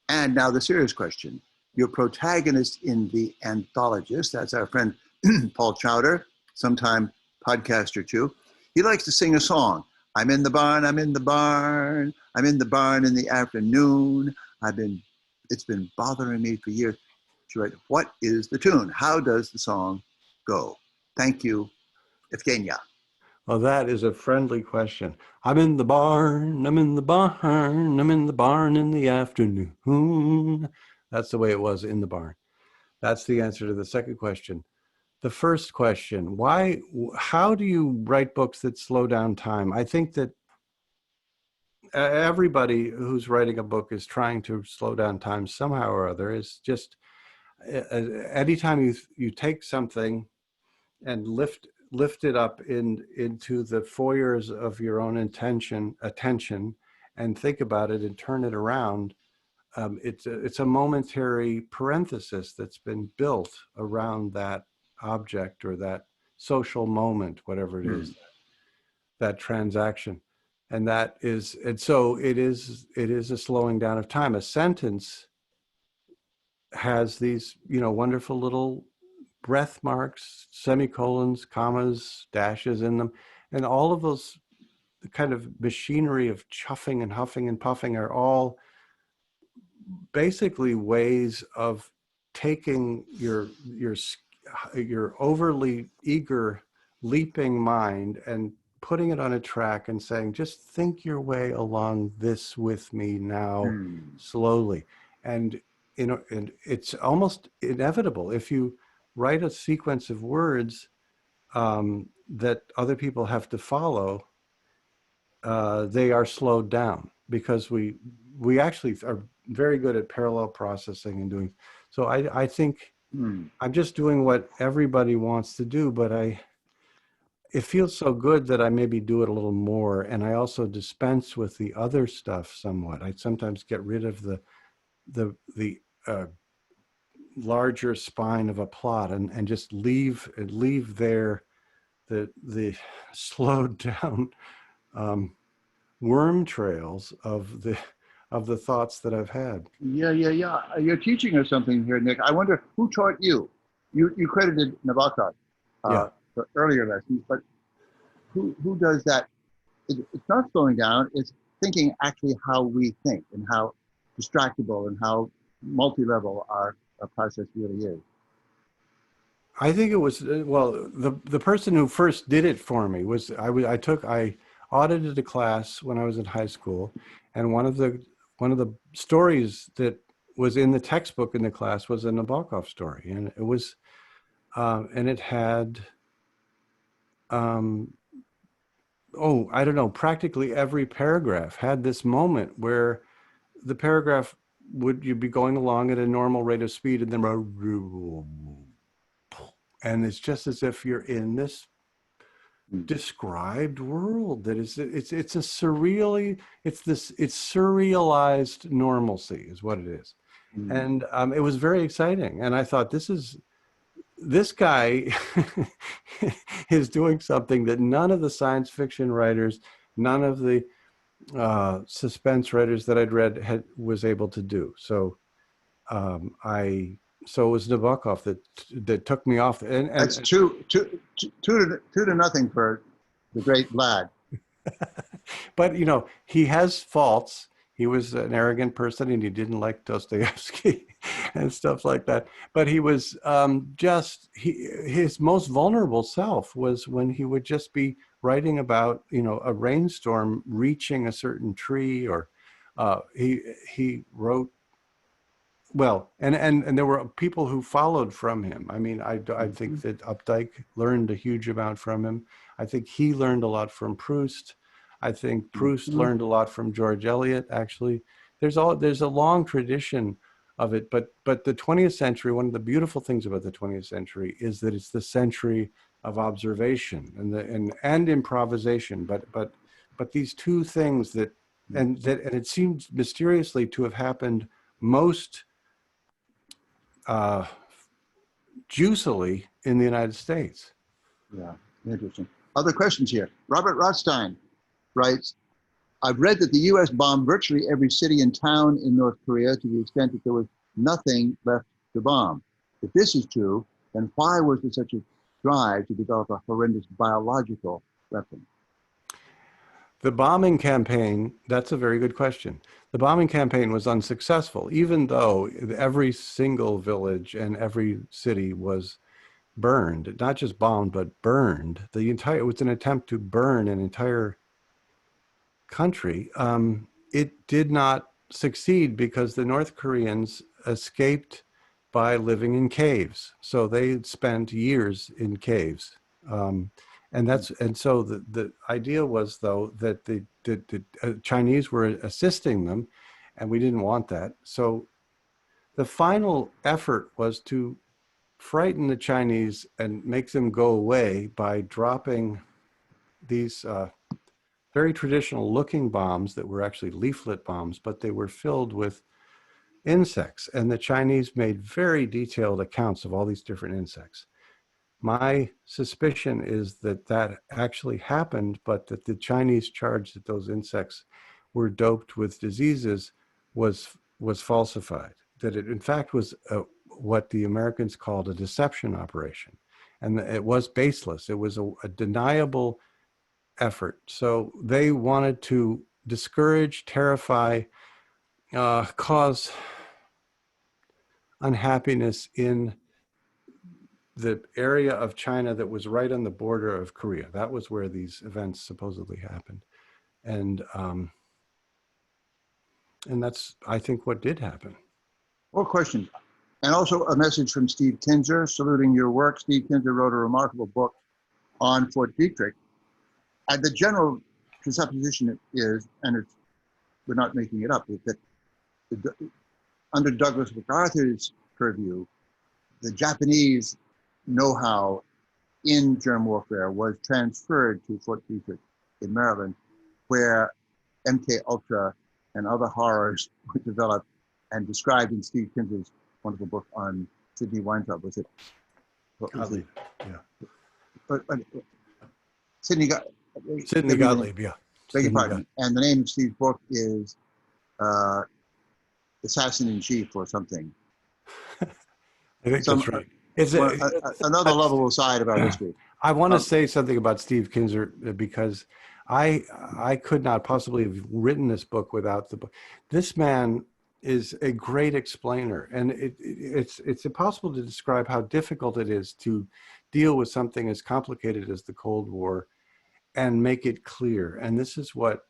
And now the serious question. Your protagonist in The Anthologist, that's our friend Paul Chowder, sometime podcaster too. He likes to sing a song. I'm in the barn, I'm in the barn, I'm in the barn in the afternoon. It's been bothering me for years. She writes, what is the tune? How does the song go? Thank you, Evgenia. Well, that is a friendly question. I'm in the barn, I'm in the barn, I'm in the barn in the afternoon. That's the way it was, in the barn. That's the answer to the second question. The first question, how do you write books that slow down time? I think that everybody who's writing a book is trying to slow down time somehow or other. It's just, anytime you take something and lift it up into the foyers of your own attention, and think about it and turn it around, it's a momentary parenthesis that's been built around that object or that social moment, whatever it is, that transaction. And so it is a slowing down of time. A sentence has these, wonderful little breath marks, semicolons, commas, dashes in them. And all of those kind of machinery of chuffing and huffing and puffing are all basically ways of taking your overly eager, leaping mind and putting it on a track and saying, just think your way along this with me now, slowly. And and it's almost inevitable. If you write a sequence of words that other people have to follow, they are slowed down, because we actually are very good at parallel processing and doing. So I think I'm just doing what everybody wants to do, but it feels so good that I maybe do it a little more. And I also dispense with the other stuff somewhat. I sometimes get rid of the larger spine of a plot and just leave there the slowed down worm trails of the thoughts that I've had. Yeah. You're teaching us something here, Nick. I wonder who taught you. You credited Nabokov for earlier lessons, but who does that? It's not slowing down. It's thinking actually how we think and how distractible and how multi-level our process really is. I think it was, the person who first did it for me was, I audited a class when I was in high school, and one of the stories that was in the textbook in the class was a Nabokov story, and it was, and it had, I don't know, practically every paragraph had this moment where the paragraph you'd be going along at a normal rate of speed, and then and it's just as if you're in this described world that is, it's surrealized normalcy is what it is. And it was very exciting, and I thought, this guy is doing something that none of the science fiction writers, none of the suspense writers that I'd read was able to do. So so it was Nabokov that took me off. That's two to nothing for the great Vlad. But you know, he has faults. He was an arrogant person, and he didn't like Dostoevsky and stuff like that. But he was his most vulnerable self was when he would just be writing about, you know, a rainstorm reaching a certain tree, or he wrote. Well, and there were people who followed from him. I mean, I think that Updike learned a huge amount from him. I think he learned a lot from Proust. I think Proust learned a lot from George Eliot. Actually, there's a long tradition of it. But the 20th century, one of the beautiful things about the 20th century is that it's the century of observation and improvisation. But these two things and it seems mysteriously to have happened most juicily in the United States. Yeah, interesting. Other questions here. Robert Rothstein writes, I've read that the US bombed virtually every city and town in North Korea to the extent that there was nothing left to bomb. If this is true, then why was there such a drive to develop a horrendous biological weapon? The bombing campaign, that's a very good question. The bombing campaign was unsuccessful, even though every single village and every city was burned, not just bombed, but burned. It was an attempt to burn an entire country. It did not succeed because the North Koreans escaped by living in caves. So they spent years in caves. And so the idea was, though, that the Chinese were assisting them, and we didn't want that. So the final effort was to frighten the Chinese and make them go away by dropping these very traditional looking bombs that were actually leaflet bombs, but they were filled with insects. And the Chinese made very detailed accounts of all these different insects. My suspicion is that actually happened, but that the Chinese charge that those insects were doped with diseases was falsified. That it, in fact, was what the Americans called a deception operation. And it was baseless. It was a deniable effort. So they wanted to discourage, terrify, cause unhappiness in the area of China that was right on the border of Korea. That was where these events supposedly happened. And that's, I think, what did happen. More questions. And also a message from Steve Kinzer, saluting your work. Steve Kinzer wrote a remarkable book on Fort Detrick. And the general presupposition is, and we're not making it up, is that under Douglas MacArthur's purview, the Japanese know-how in germ warfare was transferred to Fort Detrick in Maryland, where MK Ultra and other horrors were developed and described in Steve Kinzer's wonderful book on Sidney Weintraub. Was it? What was it? Yeah. Sidney Gottlieb, yeah. Beg your pardon. And the name of Steve's book is Assassin in Chief or something. I think that's right. It's another lovable side of our history. I want to say something about Steve Kinzer because I could not possibly have written this book without the book. This man is a great explainer, and it's impossible to describe how difficult it is to deal with something as complicated as the Cold War and make it clear. And this is what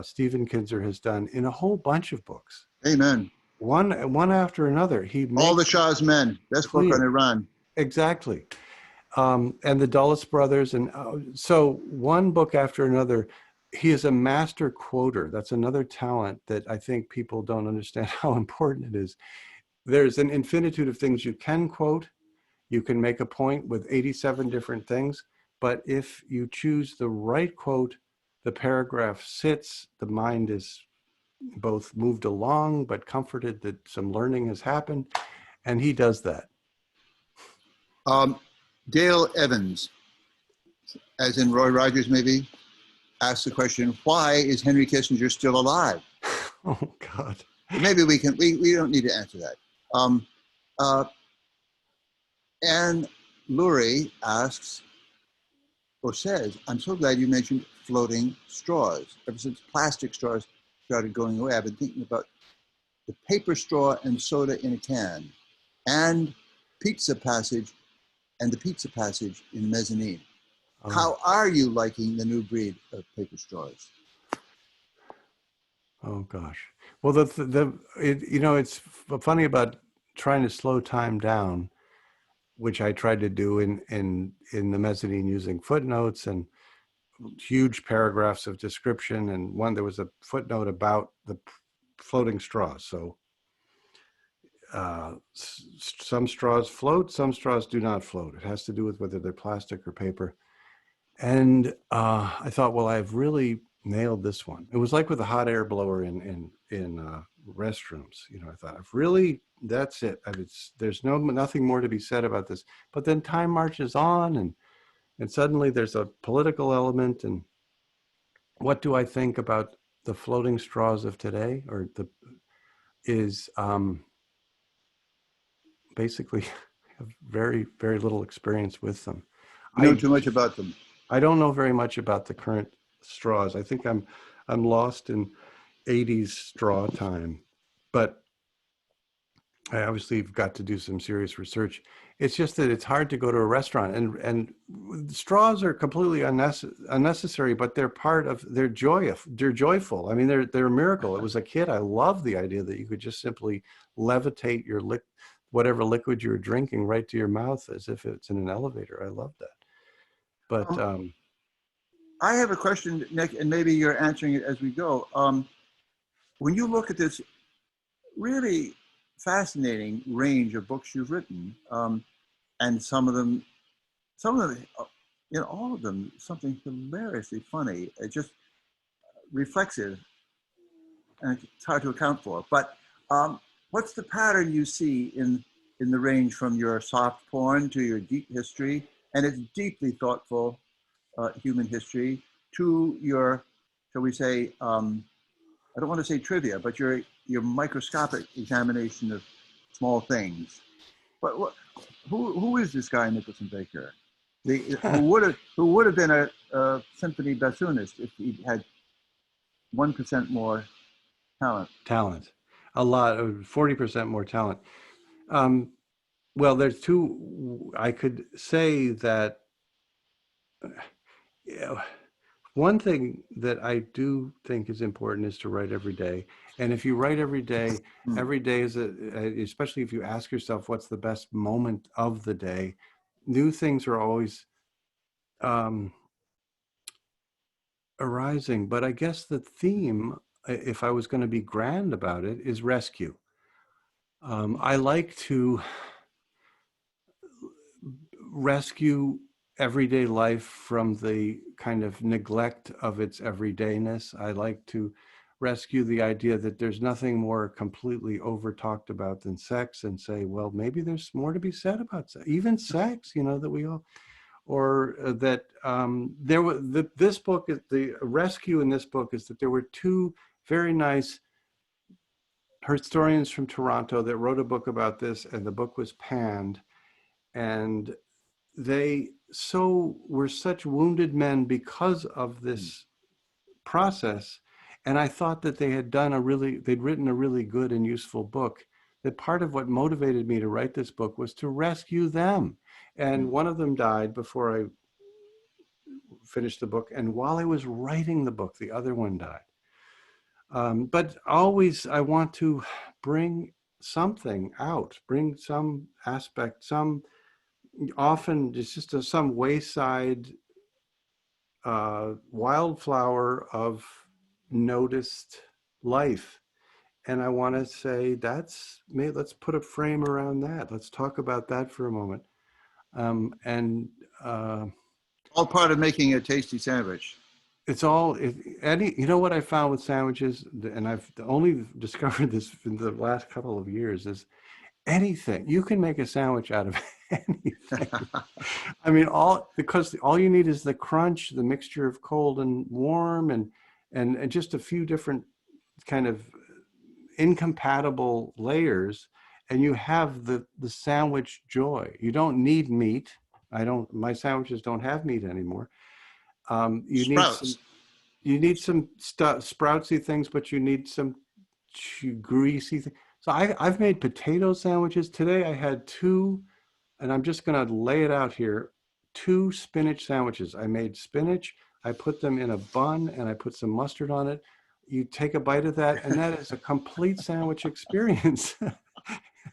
Stephen Kinzer has done in a whole bunch of books. Amen. One after another. He makes All the Shah's Men. Best book on Iran. Exactly. And the Dulles brothers. And so one book after another, he is a master quoter. That's another talent that I think people don't understand how important it is. There's an infinitude of things you can quote. You can make a point with 87 different things. But if you choose the right quote, the paragraph sits, the mind is both moved along, but comforted that some learning has happened. And he does that. Dale Evans, as in Roy Rogers, maybe, asks the question, why is Henry Kissinger still alive? Oh, God. Maybe we don't need to answer that. Anne Lurie asks, or says, I'm so glad you mentioned floating straws. Ever since plastic straws started going away, I've been thinking about the paper straw and soda in a can, and the pizza passage in Mezzanine. Oh. How are you liking the new breed of paper straws? Oh gosh. Well, it's funny about trying to slow time down, which I tried to do in the Mezzanine using footnotes and huge paragraphs of description. And there was a footnote about the floating straws. So some straws float, some straws do not float. It has to do with whether they're plastic or paper. And I thought, well, I've really nailed this one. It was like with a hot air blower in restrooms. I thought, that's it. There's nothing more to be said about this. But then time marches on, and suddenly there's a political element. And what do I think about the floating straws of today? Basically have very, very little experience with them. You know too much about them. I don't know very much about the current straws. I think I'm lost in 80s straw time, but I obviously have got to do some serious research. It's just that it's hard to go to a restaurant, and straws are completely unnecessary, but they're joyful. I mean, they're a miracle. It was a kid. I love the idea that you could just simply levitate your whatever liquid you're drinking right to your mouth as if it's in an elevator. I love that. But I have a question, Nick, and maybe you're answering it as we go. When you look at this really fascinating range of books you've written, and some of them, all of them, something hilariously funny, just reflexive, and it's hard to account for. But what's the pattern you see in the range from your soft porn to your deep history, and it's deeply thoughtful human history, to your, shall we say, I don't want to say trivia, but your microscopic examination of small things? But who is this guy, Nicholson Baker? Who would have been a symphony bassoonist if he had 1% more talent? A lot, 40% more talent. Well, there's two. I could say that one thing that I do think is important is to write every day. And if you write every day is especially if you ask yourself what's the best moment of the day, new things are always arising. But I guess the theme, if I was going to be grand about it, is rescue. I like to rescue everyday life from the kind of neglect of its everydayness. I like to rescue the idea that there's nothing more completely over talked about than sex, and say, well, maybe there's more to be said about sex, even sex, that we all, or that this book, the rescue in this book is that there were two very nice historians from Toronto that wrote a book about this, and the book was panned, and they were such wounded men because of this process. And I thought that they'd written a really good and useful book, that part of what motivated me to write this book was to rescue them. And one of them died before I finished the book. And while I was writing the book, the other one died. But always I want to bring something out, bring some aspect, often it's just some wayside wildflower of noticed life. And I want to say let's put a frame around that. Let's talk about that for a moment. All part of making a tasty sandwich. It's all, what I found with sandwiches, and I've only discovered this in the last couple of years, is anything. You can make a sandwich out of anything. I mean, because all you need is the crunch, the mixture of cold and warm, and just a few different kind of incompatible layers, and you have the sandwich joy. You don't need meat. My sandwiches don't have meat anymore. You Sprouts. need some sproutsy things, but you need some greasy things. So I've made potato sandwiches. Today I had two, and I'm just going to lay it out here, 2 spinach sandwiches. I made spinach, I put them in a bun, and I put some mustard on it. You take a bite of that, and that is a complete sandwich experience.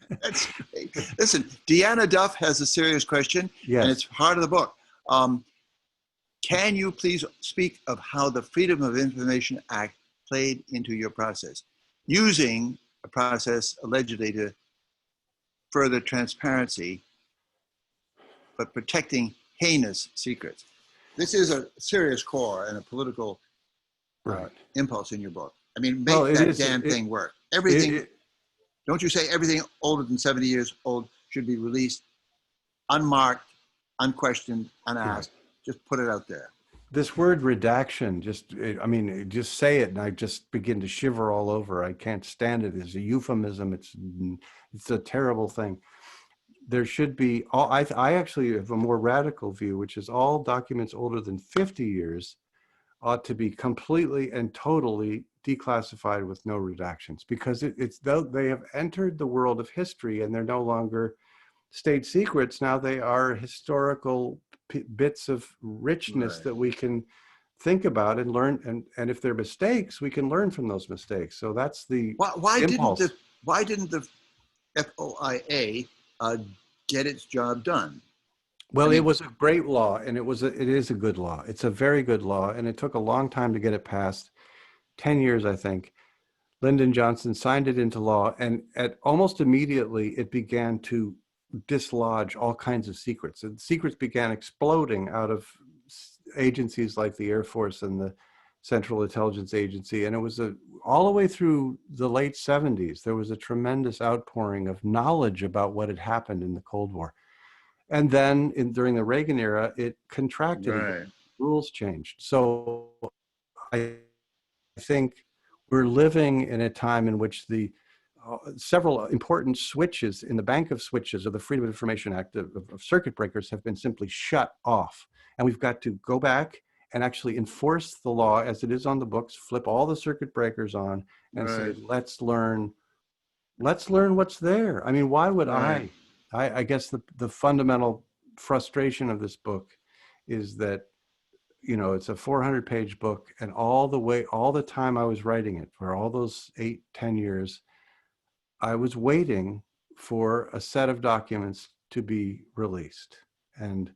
That's great. Listen, Deanna Duff has a serious question, Yes. and it's part of the book. Can you please speak of how the Freedom of Information Act played into your process, using a process allegedly to further transparency, but protecting heinous secrets? This is a serious core and a political impulse in your book. I mean, make that damn thing work. Everything, don't you say everything older than 70 years old should be released unmarked, unquestioned, unasked? Just put it out there. This word redaction, just say it and I just begin to shiver all over. I can't stand it. It's a euphemism. It's a terrible thing. There should be, I actually have a more radical view, which is all documents older than 50 years ought to be completely and totally declassified with no redactions, because they have entered the world of history and they're no longer state secrets. Now they are historical bits of richness that we can think about and learn, and if they're mistakes, we can learn from those mistakes. So that's the impulse. Why didn't the FOIA get its job done? Well, it was a great law, and it is a good law. It's a very good law, and it took a long time to get it passed, 10 years, I think. Lyndon Johnson signed it into law, and almost immediately it began to dislodge all kinds of secrets. And secrets began exploding out of agencies like the Air Force and the Central Intelligence Agency. And it was all the way through the late 70s, there was a tremendous outpouring of knowledge about what had happened in the Cold War. And then during the Reagan era, it contracted, rules changed. So I think we're living in a time in which the several important switches in the bank of switches of the Freedom of Information Act of circuit breakers have been simply shut off. And we've got to go back and actually enforce the law as it is on the books, flip all the circuit breakers on and say, let's learn what's there. I mean, why would I guess the fundamental frustration of this book is that, it's a 400-page book, and all the time I was writing it, for all those 8-10 years, I was waiting for a set of documents to be released. And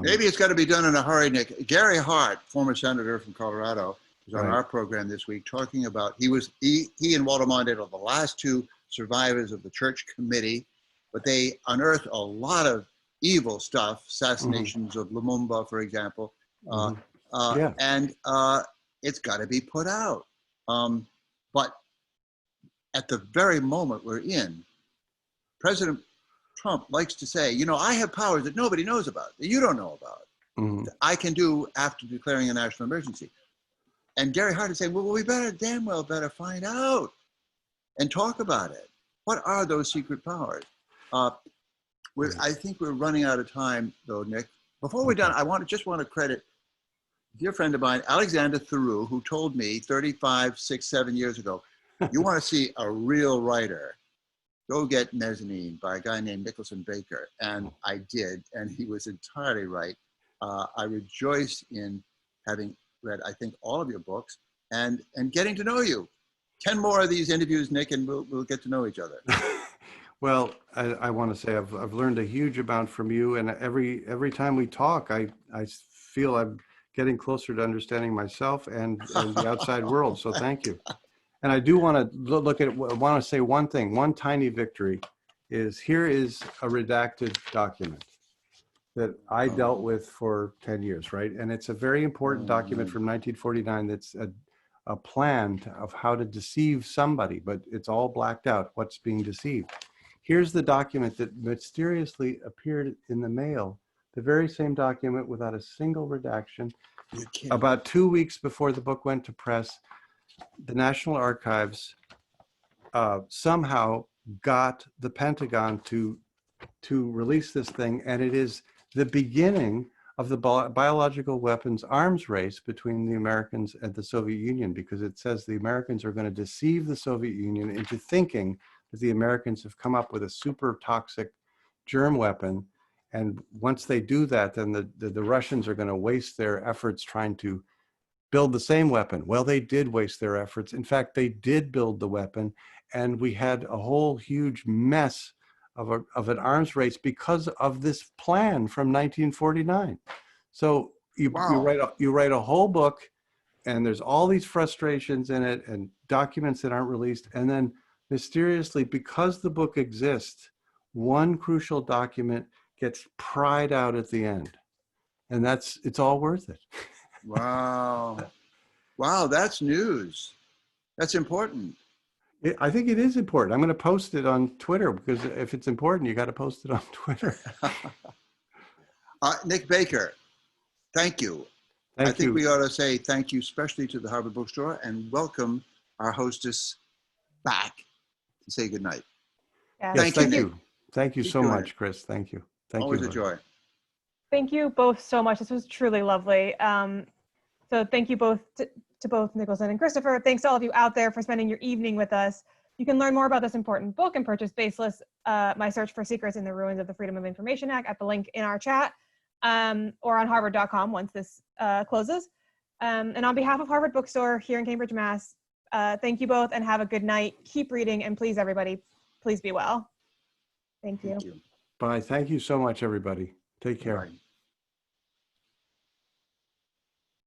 maybe it's got to be done in a hurry, Nick. Gary Hart, former senator from Colorado, was on our program this week talking about, he and Walter Mondale are the last 2 survivors of the Church Committee, but they unearthed a lot of evil stuff, assassinations of Lumumba, for example. And it's got to be put out. But at the very moment we're in, President Trump likes to say, I have powers that nobody knows about, that you don't know about, that I can do after declaring a national emergency. And Gary Hart is saying, well, we damn well better find out and talk about it. What are those secret powers? I think we're running out of time, though, Nick. Before we're done, I just want to credit a dear friend of mine, Alexander Theroux, who told me 35, 6, 7 years ago, you want to see a real writer, go get Mezzanine by a guy named Nicholson Baker. And I did, and he was entirely right. I rejoice in having read, I think, all of your books and getting to know you. 10 more of these interviews, Nick, and we'll get to know each other. Well, I want to say I've learned a huge amount from you, and every time we talk, I feel I'm getting closer to understanding myself and the outside world. So thank you. And I do want to look at it. I want to say one thing. One tiny victory is here is a redacted document that I dealt with for 10 years, right? And it's a very important document from 1949 that's a plan of how to deceive somebody, but it's all blacked out, what's being deceived. here's the document that mysteriously appeared in the mail, the very same document without a single redaction. You're kidding. About 2 weeks before the book went to press, the National Archives somehow got the Pentagon to release this thing, and it is the beginning of the biological weapons arms race between the Americans and the Soviet Union, because it says the Americans are going to deceive the Soviet Union into thinking that the Americans have come up with a super toxic germ weapon. And once they do that, then the Russians are going to waste their efforts trying to build the same weapon. Well, they did waste their efforts. In fact, they did build the weapon, and we had a whole huge mess of an arms race because of this plan from 1949. So you write a whole book, and there's all these frustrations in it and documents that aren't released, and then mysteriously, because the book exists, one crucial document gets pried out at the end, and it's all worth it. Wow. Wow, that's news. That's important. I think it is important. I'm going to post it on Twitter, because if it's important, you got to post it on Twitter. Nick Baker, thank you. I think we ought to say thank you especially to the Harvard Bookstore, and welcome our hostess back to say goodnight. Yeah. Yes, thank you. Nick. Thank you Keep so doing much, it. Chris. Thank you. Thank Always you. a joy. Thank you both so much. This was truly lovely. So thank you both to both Nicholson and Christopher. Thanks to all of you out there for spending your evening with us. You can learn more about this important book and purchase Baseless, My Search for Secrets in the Ruins of the Freedom of Information Act, at the link in our chat, or on harvard.com once this closes. And on behalf of Harvard Bookstore here in Cambridge, Mass, thank you both and have a good night. Keep reading, and please, everybody, please be well. Thank you. Thank you. Bye. Thank you so much, everybody. Take care. Bye.